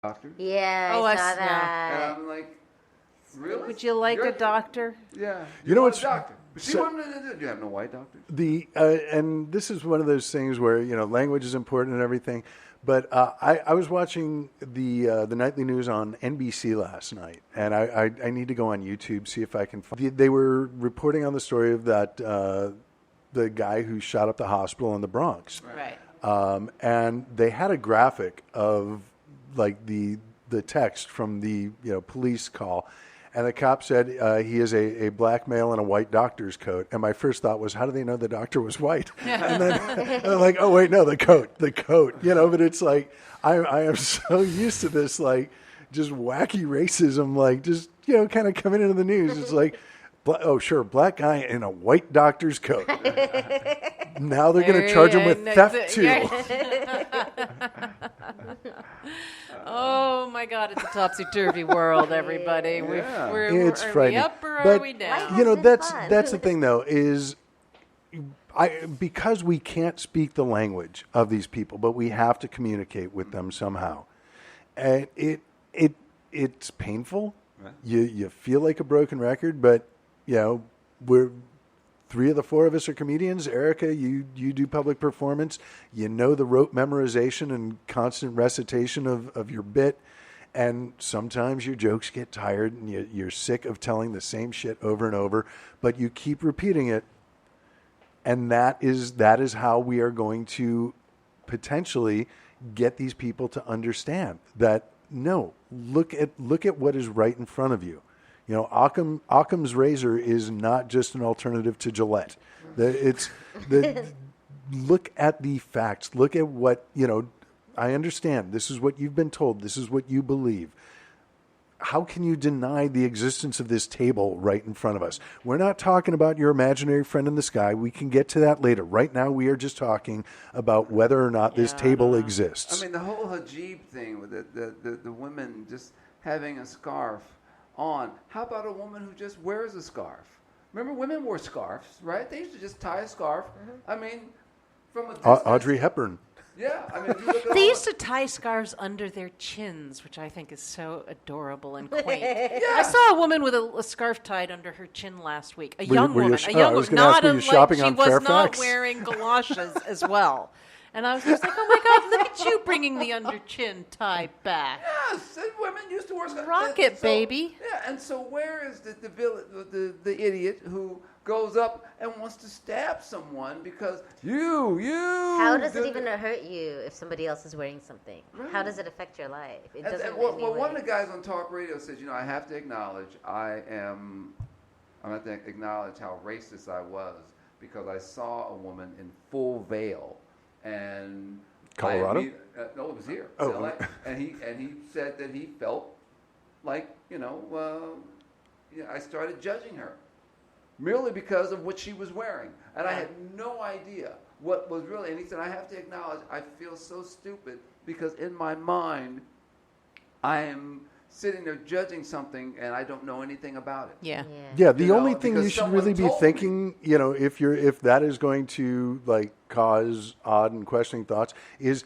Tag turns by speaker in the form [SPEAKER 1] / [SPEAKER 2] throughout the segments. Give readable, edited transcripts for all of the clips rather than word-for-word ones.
[SPEAKER 1] doctor.
[SPEAKER 2] Yeah, I saw that.
[SPEAKER 1] And I'm like, really?
[SPEAKER 3] Would you like a doctor?
[SPEAKER 1] Yeah.
[SPEAKER 4] You know
[SPEAKER 1] want
[SPEAKER 4] what's-
[SPEAKER 1] a doctor? But she
[SPEAKER 4] so-
[SPEAKER 1] wanted to do you have no white doctors?
[SPEAKER 4] And this is one of those things where language is important and everything. But I was watching the nightly news on NBC last night, and I need to go on YouTube, see if I can find. They were reporting on the story of that the guy who shot up the hospital in the Bronx,
[SPEAKER 3] Right.
[SPEAKER 4] and they had a graphic of like the text from the police call. And the cop said he is a black male in a white doctor's coat. And my first thought was, how do they know the doctor was white? And then I'm like, oh, wait, no, the coat. But it's like, I am so used to this, like, just wacky racism, like, just, kind of coming into the news. It's like, black guy in a white doctor's coat. Now they're going to charge him with theft, too.
[SPEAKER 3] Oh my God! It's a topsy-turvy world, everybody.
[SPEAKER 1] Yeah.
[SPEAKER 4] It's
[SPEAKER 3] are
[SPEAKER 4] frightening.
[SPEAKER 3] we up or
[SPEAKER 4] But,
[SPEAKER 3] are we down?
[SPEAKER 2] Life has been fun.
[SPEAKER 4] that's the thing, though, is because we can't speak the language of these people, but we have to communicate with them somehow. And it's painful.
[SPEAKER 1] Right.
[SPEAKER 4] You feel like a broken record, but we're 3 of the 4 of us are comedians. Erika, you do public performance. You know the rote memorization and constant recitation of your bit. And sometimes your jokes get tired and you're sick of telling the same shit over and over, but you keep repeating it. And that is how we are going to potentially get these people to understand that, no, look at what is right in front of you. Occam's razor is not just an alternative to Gillette. Look at the facts. Look at what, I understand. This is what you've been told. This is what you believe. How can you deny the existence of this table right in front of us? We're not talking about your imaginary friend in the sky. We can get to that later. Right now, we are just talking about whether or not this table exists.
[SPEAKER 1] I mean, the whole hijab thing with the women just having a scarf on. How about a woman who just wears a scarf? Remember, women wore scarves, right? They used to just tie a scarf. I mean, from a distance.
[SPEAKER 4] Audrey Hepburn.
[SPEAKER 1] Yeah, I mean, if you look at
[SPEAKER 3] They
[SPEAKER 1] all
[SPEAKER 3] used to tie scarves under their chins, which I think is so adorable and quaint.
[SPEAKER 1] Yeah.
[SPEAKER 3] I saw a woman with a scarf tied under her chin last week. A young
[SPEAKER 4] were you
[SPEAKER 3] woman.
[SPEAKER 4] sh-
[SPEAKER 3] A young
[SPEAKER 4] I was
[SPEAKER 3] woman.
[SPEAKER 4] gonna ask,
[SPEAKER 3] Not
[SPEAKER 4] were you
[SPEAKER 3] a,
[SPEAKER 4] shopping
[SPEAKER 3] she
[SPEAKER 4] on
[SPEAKER 3] was not
[SPEAKER 4] Fairfax?
[SPEAKER 3] wearing galoshes as well. And I was just like, oh my God, look at you bringing the under chin tie back.
[SPEAKER 1] Yes, and women used to wear scarves.
[SPEAKER 3] Rock
[SPEAKER 1] And
[SPEAKER 3] it, baby.
[SPEAKER 1] Yeah, and so where is the idiot who goes up and wants to stab someone because you
[SPEAKER 2] How does it
[SPEAKER 1] did
[SPEAKER 2] even hurt you if somebody else is wearing something?
[SPEAKER 1] Right.
[SPEAKER 2] How does it affect your life? It
[SPEAKER 1] And-
[SPEAKER 2] doesn't.
[SPEAKER 1] and well,
[SPEAKER 2] in any
[SPEAKER 1] one of
[SPEAKER 2] way.
[SPEAKER 1] the guys on talk radio says, I have to acknowledge I'm have to acknowledge how racist I was because I saw a woman in full veil and
[SPEAKER 4] Colorado?
[SPEAKER 1] No, it was here.
[SPEAKER 4] Oh.
[SPEAKER 1] LA. and he said that he felt like I started judging her merely because of what she was wearing, and I had no idea what was really. And he said, I have to acknowledge I feel so stupid because in my mind I am sitting there judging something and I don't know anything about it.
[SPEAKER 3] Yeah.
[SPEAKER 4] Yeah, the
[SPEAKER 1] You
[SPEAKER 4] only
[SPEAKER 1] know,
[SPEAKER 4] thing
[SPEAKER 1] because
[SPEAKER 4] you should
[SPEAKER 1] someone
[SPEAKER 4] really be
[SPEAKER 1] told me.
[SPEAKER 4] thinking, if that is going to like cause odd and questioning thoughts, is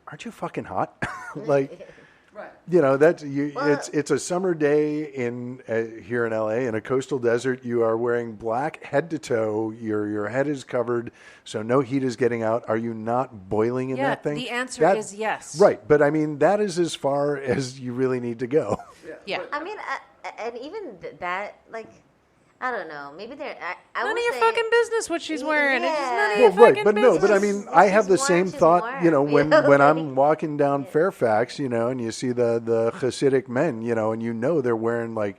[SPEAKER 4] aren't you fucking hot? Like,
[SPEAKER 1] Right.
[SPEAKER 4] that's you. It's a summer day in here in LA in a coastal desert. You are wearing black head to toe. Your head is covered, so no heat is getting out. Are you not boiling in
[SPEAKER 3] Yeah,
[SPEAKER 4] that thing?
[SPEAKER 3] the answer is yes.
[SPEAKER 4] Right, but I mean that is as far as you really need to go.
[SPEAKER 3] Yeah.
[SPEAKER 1] but-
[SPEAKER 2] I mean, and even that, like, I don't know. Maybe they're. I
[SPEAKER 3] None
[SPEAKER 2] would
[SPEAKER 3] of your
[SPEAKER 2] say-
[SPEAKER 3] fucking business what she's wearing. It's just none of
[SPEAKER 2] Yeah.
[SPEAKER 3] your
[SPEAKER 4] Well, right,
[SPEAKER 3] fucking
[SPEAKER 4] but
[SPEAKER 3] business.
[SPEAKER 4] no, but I mean, I have the
[SPEAKER 2] She's
[SPEAKER 4] same
[SPEAKER 2] warm, she's
[SPEAKER 4] thought,
[SPEAKER 2] warm,
[SPEAKER 4] when I'm walking down Fairfax, and you see the Hasidic men, and they're wearing like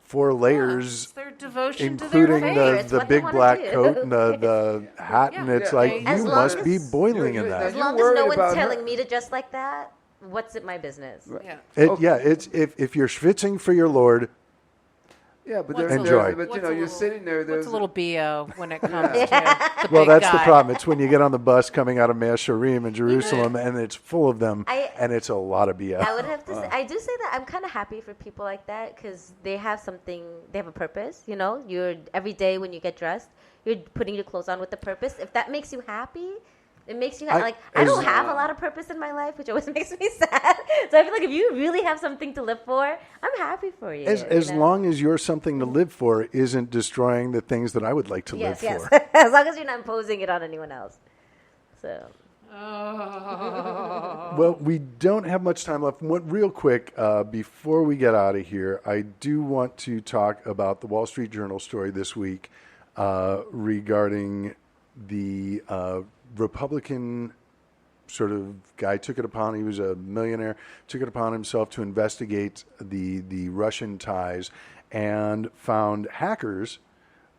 [SPEAKER 4] 4 layers,
[SPEAKER 3] It's their devotion to their
[SPEAKER 4] including
[SPEAKER 3] faith.
[SPEAKER 2] It's
[SPEAKER 4] the
[SPEAKER 2] what they
[SPEAKER 4] big
[SPEAKER 2] wanna
[SPEAKER 4] black
[SPEAKER 2] do.
[SPEAKER 4] coat and the hat, and it's
[SPEAKER 1] Yeah.
[SPEAKER 4] like
[SPEAKER 2] As
[SPEAKER 4] you
[SPEAKER 2] long
[SPEAKER 4] must
[SPEAKER 2] as-
[SPEAKER 4] be boiling in
[SPEAKER 1] You're-
[SPEAKER 4] that.
[SPEAKER 2] As
[SPEAKER 1] You're
[SPEAKER 2] long as no
[SPEAKER 1] worried
[SPEAKER 2] one's
[SPEAKER 1] about her.
[SPEAKER 2] telling me to dress like that, what's it my business?
[SPEAKER 3] Yeah.
[SPEAKER 4] Yeah, it's if you're schwitzing for your Lord,
[SPEAKER 1] Yeah, but
[SPEAKER 3] What's
[SPEAKER 1] there's,
[SPEAKER 3] a
[SPEAKER 4] Enjoy.
[SPEAKER 1] there's but
[SPEAKER 3] What's a
[SPEAKER 1] you're
[SPEAKER 3] little-
[SPEAKER 1] sitting there. There's
[SPEAKER 3] What's a little BO when it comes to the
[SPEAKER 4] well,
[SPEAKER 3] big
[SPEAKER 4] that's the
[SPEAKER 3] guy?
[SPEAKER 4] problem. It's when you get on the bus coming out of Masharim in Jerusalem, and it's full of them,
[SPEAKER 2] I-
[SPEAKER 4] and it's a lot of BS.
[SPEAKER 2] I would have to say, I do say that I'm kind of happy for people like that because they have something, they have a purpose, You're every day when you get dressed, you're putting your clothes on with a purpose. If that makes you happy, It makes you I don't have a lot of purpose in my life, which always makes me sad. So I feel like if you really have something to live for, I'm happy for you.
[SPEAKER 4] As long as your something to live for isn't destroying the things that I would like to live for.
[SPEAKER 2] As long as you're not imposing it on anyone else. So.
[SPEAKER 4] Well, we don't have much time left. Real quick, before we get out of here, I do want to talk about the Wall Street Journal story this week regarding the Republican sort of guy he was a millionaire, took it upon himself to investigate the Russian ties and found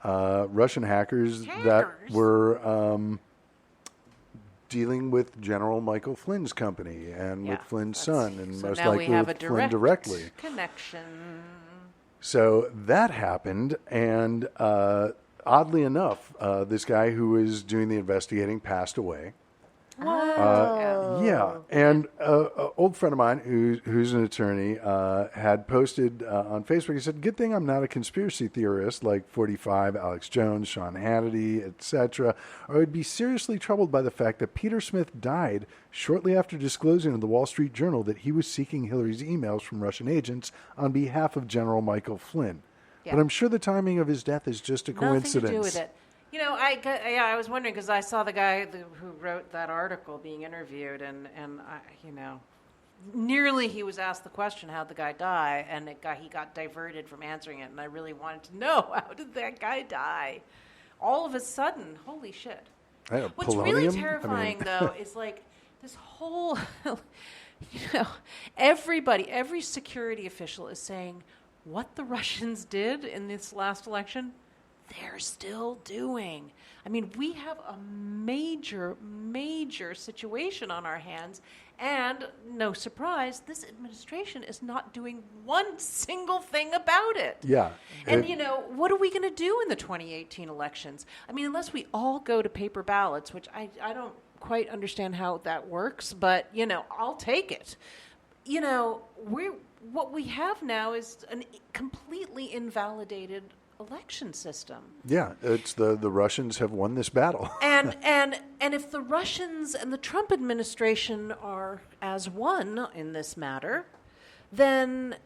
[SPEAKER 4] Russian hackers that were dealing with General Michael Flynn's company and with Flynn's son, and
[SPEAKER 3] so
[SPEAKER 4] most
[SPEAKER 3] now
[SPEAKER 4] likely
[SPEAKER 3] we have
[SPEAKER 4] with
[SPEAKER 3] a
[SPEAKER 4] Flynn directly.
[SPEAKER 3] Connection.
[SPEAKER 4] So that happened, and oddly enough, this guy who was doing the investigating passed away. Yeah, and an old friend of mine who's an attorney had posted on Facebook. He said, "Good thing I'm not a conspiracy theorist like 45, Alex Jones, Sean Hannity, etc. Or I'd be seriously troubled by the fact that Peter Smith died shortly after disclosing to the Wall Street Journal that he was seeking Hillary's emails from Russian agents on behalf of General Michael Flynn. Yeah. But I'm sure the timing of his death is just a coincidence."
[SPEAKER 3] Nothing to do with it. You know, I was wondering because I saw the guy who wrote that article being interviewed, and nearly he was asked the question, how'd the guy die, and he got diverted from answering it, and I really wanted to know, how did that guy die? All of a sudden, holy shit. What's really terrifying, though, is like this whole, every security official is saying what the Russians did in this last election, they're still doing. I mean, we have a major, major situation on our hands, and no surprise, this administration is not doing one single thing about it.
[SPEAKER 4] Yeah.
[SPEAKER 3] And, what are we going to do in the 2018 elections? I mean, unless we all go to paper ballots, which I don't quite understand how that works, but, I'll take it. What we have now is a completely invalidated election system.
[SPEAKER 4] Yeah, it's the Russians have won this battle.
[SPEAKER 3] and if the Russians and the Trump administration are as one in this matter, then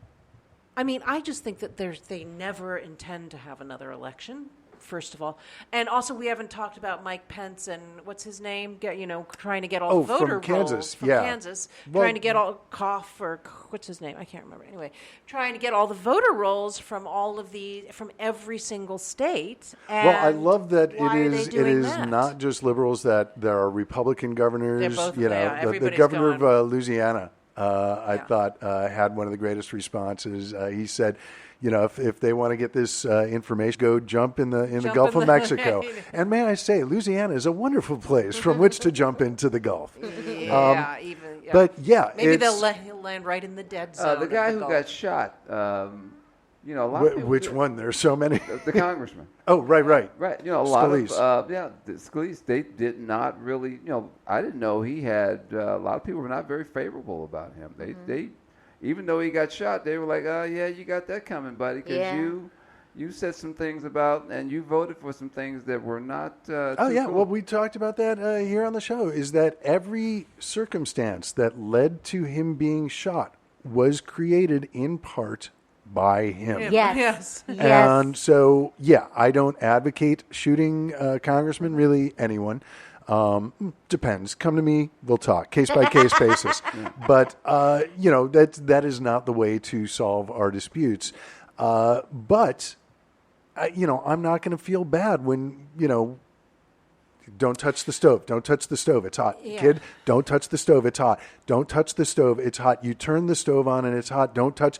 [SPEAKER 3] I just think that they never intend to have another election. First of all, and also we haven't talked about Mike Pence and what's his name, trying to get all the voter rolls from Kansas, trying to get all what's his name? I can't remember. Anyway, trying to get all the voter rolls from from every single state. And
[SPEAKER 4] well, I love that it is not just liberals, that there are Republican governors.
[SPEAKER 3] Both,
[SPEAKER 4] the governor of Louisiana, I thought had one of the greatest responses. He said, if they want to get this information, go jump in the Gulf of Mexico. And may I say, Louisiana is a wonderful place from which to jump into the Gulf. But
[SPEAKER 3] maybe he'll land right in the dead zone.
[SPEAKER 1] The guy who got shot. A lot of people.
[SPEAKER 4] Which one? There's so many.
[SPEAKER 1] The congressman.
[SPEAKER 4] Oh, right.
[SPEAKER 1] Right. A lot of Scalise. They did not really. I didn't know he had. A lot of people were not very favorable about him. They even though he got shot, they were like, you got that coming, buddy, because you said some things about, and you voted for some things that were not cool.
[SPEAKER 4] Well, we talked about that here on the show, is that every circumstance that led to him being shot was created in part by him.
[SPEAKER 2] Yes.
[SPEAKER 4] And so, I don't advocate shooting congressmen, really anyone. Depends. Come to me, we'll talk. Case by case basis. But, that is not the way to solve our disputes. But, I'm not going to feel bad when, don't touch the stove. Don't touch the stove. It's hot. Yeah. Kid, don't touch the stove. It's hot. Don't touch the stove. It's hot. You turn the stove on and it's hot. Don't touch.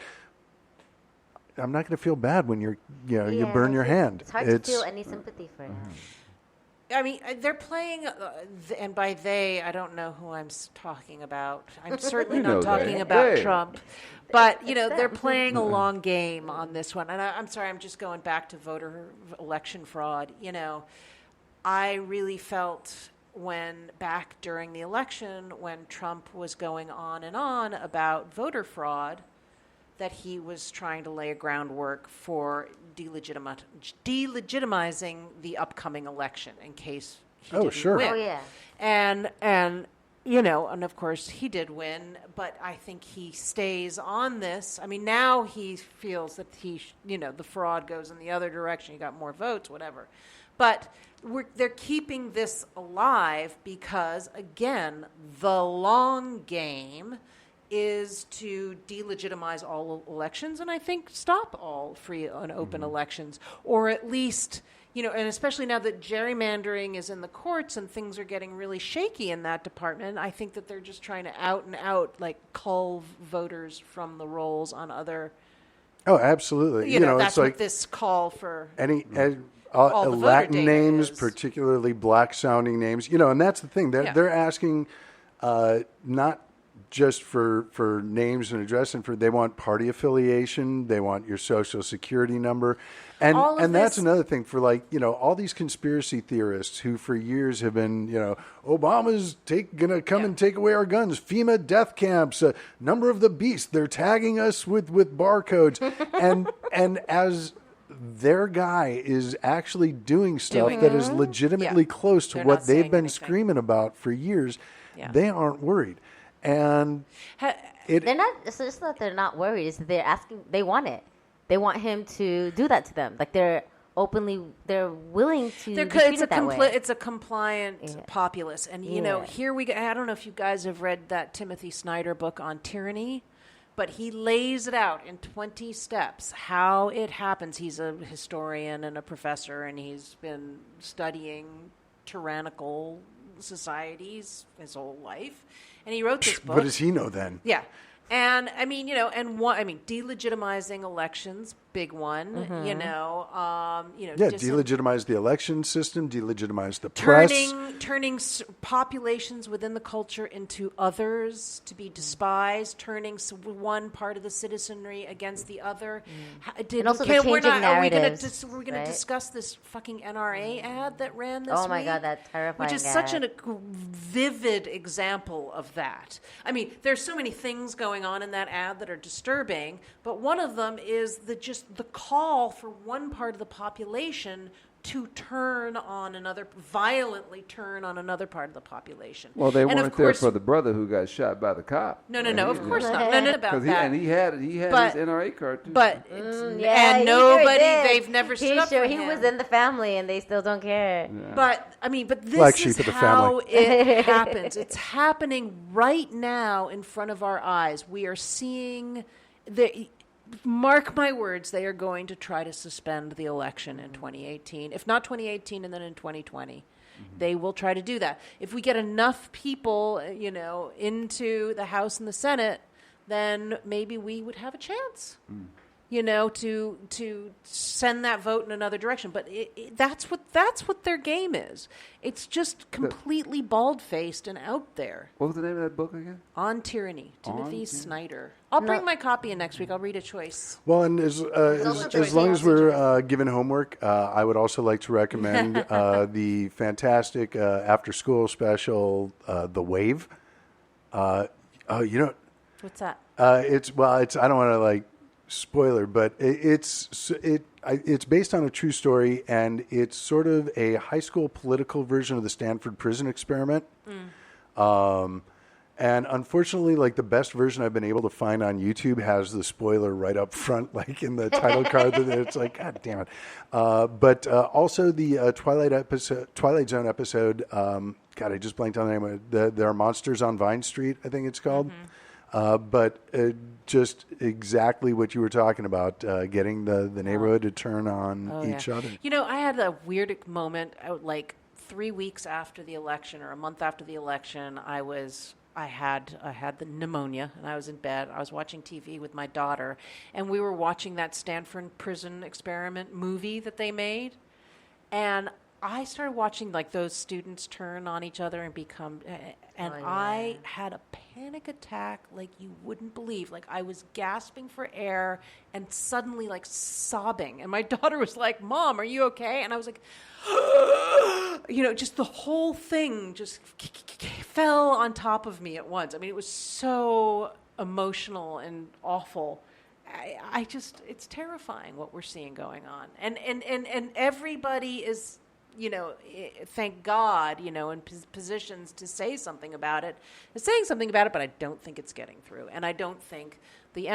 [SPEAKER 4] I'm not going to feel bad when you burn your hand.
[SPEAKER 2] It's hard to feel any sympathy for him.
[SPEAKER 3] I mean, they're playing, and by they, I don't know who I'm talking about. I'm certainly not talking about Trump. But, they're playing a long game on this one. And I'm sorry, I'm just going back to voter election fraud. I really felt back during the election, when Trump was going on and on about voter fraud, that he was trying to lay a groundwork for delegitimizing the upcoming election in case he
[SPEAKER 4] Oh,
[SPEAKER 3] didn't
[SPEAKER 4] sure.
[SPEAKER 3] win.
[SPEAKER 2] Oh, yeah.
[SPEAKER 3] And you know, and of course he did win, but I think he stays on this. I mean, now he feels that the fraud goes in the other direction. He got more votes, whatever. But they're keeping this alive because, again, the long game is to delegitimize all elections and I think stop all free and open elections, or at least, and especially now that gerrymandering is in the courts and things are getting really shaky in that department, I think that they're just trying to out and out cull voters from the rolls on other.
[SPEAKER 4] Oh, absolutely.
[SPEAKER 3] That's
[SPEAKER 4] it's like
[SPEAKER 3] what this call for
[SPEAKER 4] all
[SPEAKER 3] the voter
[SPEAKER 4] Latin
[SPEAKER 3] data
[SPEAKER 4] names,
[SPEAKER 3] is.
[SPEAKER 4] particularly black-sounding names. And that's the thing. They're asking not just for names and address, and they want party affiliation. They want your social security number. And that's another thing for all these conspiracy theorists who for years have been, Obama's going to come and take away our guns, FEMA death camps, number of the beast. They're tagging us with barcodes. and as their guy is actually doing stuff that is legitimately close to what they've been screaming about for years, they aren't worried. And
[SPEAKER 2] they're not. It's just that they're not worried. It's that they're asking. They want it. They want him to do that to them. They're willing to.
[SPEAKER 3] It's a compliant populace, and here we go. I don't know if you guys have read that Timothy Snyder book on tyranny, but he lays it out in 20 steps how it happens. He's a historian and a professor, and he's been studying tyrannical societies his whole life. And he wrote this book.
[SPEAKER 4] What does he know then?
[SPEAKER 3] Yeah. And delegitimizing elections, big one,
[SPEAKER 4] delegitimize the election system, delegitimize the press.
[SPEAKER 3] Turning populations within the culture into others to be despised, turning one part of the citizenry against the other.
[SPEAKER 2] And also the changing narratives.
[SPEAKER 3] We're going to discuss this fucking NRA ad that ran this week.
[SPEAKER 2] Oh my God, that terrifying
[SPEAKER 3] Which is such a vivid example of that. I mean, there's so many things going on in that ad that are disturbing, but one of them is the call for one part of the population to violently turn on another part of the population.
[SPEAKER 1] Well, they weren't there for the brother who got shot by the cop.
[SPEAKER 3] No, of course not. No, about that.
[SPEAKER 1] And he had his NRA card too.
[SPEAKER 3] But
[SPEAKER 2] and
[SPEAKER 3] nobody, they've never stood up for him.
[SPEAKER 2] He was in the family, and they still don't care.
[SPEAKER 1] Yeah.
[SPEAKER 3] But this
[SPEAKER 4] Black
[SPEAKER 3] is
[SPEAKER 4] sheep of the
[SPEAKER 3] how
[SPEAKER 4] family.
[SPEAKER 3] it happens. It's happening right now in front of our eyes. We are seeing mark my words, they are going to try to suspend the election in 2018. If not 2018, and then in 2020. They will try to do that. If we get enough people, into the House and the Senate, then maybe we would have a chance. To send that vote in another direction. But that's what their game is. It's just completely bald-faced and out there.
[SPEAKER 1] What was the name of that book again?
[SPEAKER 3] On Tyranny, Timothy Snyder. I'll bring my copy in next week. I'll read a choice.
[SPEAKER 4] Well, and as long as we're given homework, I would also like to recommend the fantastic after-school special, The Wave.
[SPEAKER 3] What's that?
[SPEAKER 4] It's I don't want to spoiler, but it's based on a true story, and it's sort of a high school political version of the Stanford prison experiment. And unfortunately, the best version I've been able to find on YouTube has the spoiler right up front, in the title card. That it's God damn it. But also the Twilight Zone episode. God, I just blanked on the name of it. There are monsters on Vine Street, I think it's called. But just exactly what you were talking about, getting the neighborhood to turn on each other.
[SPEAKER 3] I had a weird moment, 3 weeks after the election or a month after the election. I had the pneumonia, and I was in bed. I was watching TV with my daughter, and we were watching that Stanford prison experiment movie that they made, and I started watching those students turn on each other and become, I had a panic attack like you wouldn't believe. I was gasping for air and suddenly sobbing. And my daughter was like, "Mom, are you okay?" And I was like, just the whole thing just fell on top of me at once. I mean, it was so emotional and awful. It's terrifying what we're seeing going on. And everybody is thank God, in positions to say something about it, is saying something about it, but I don't think it's getting through. And I don't think the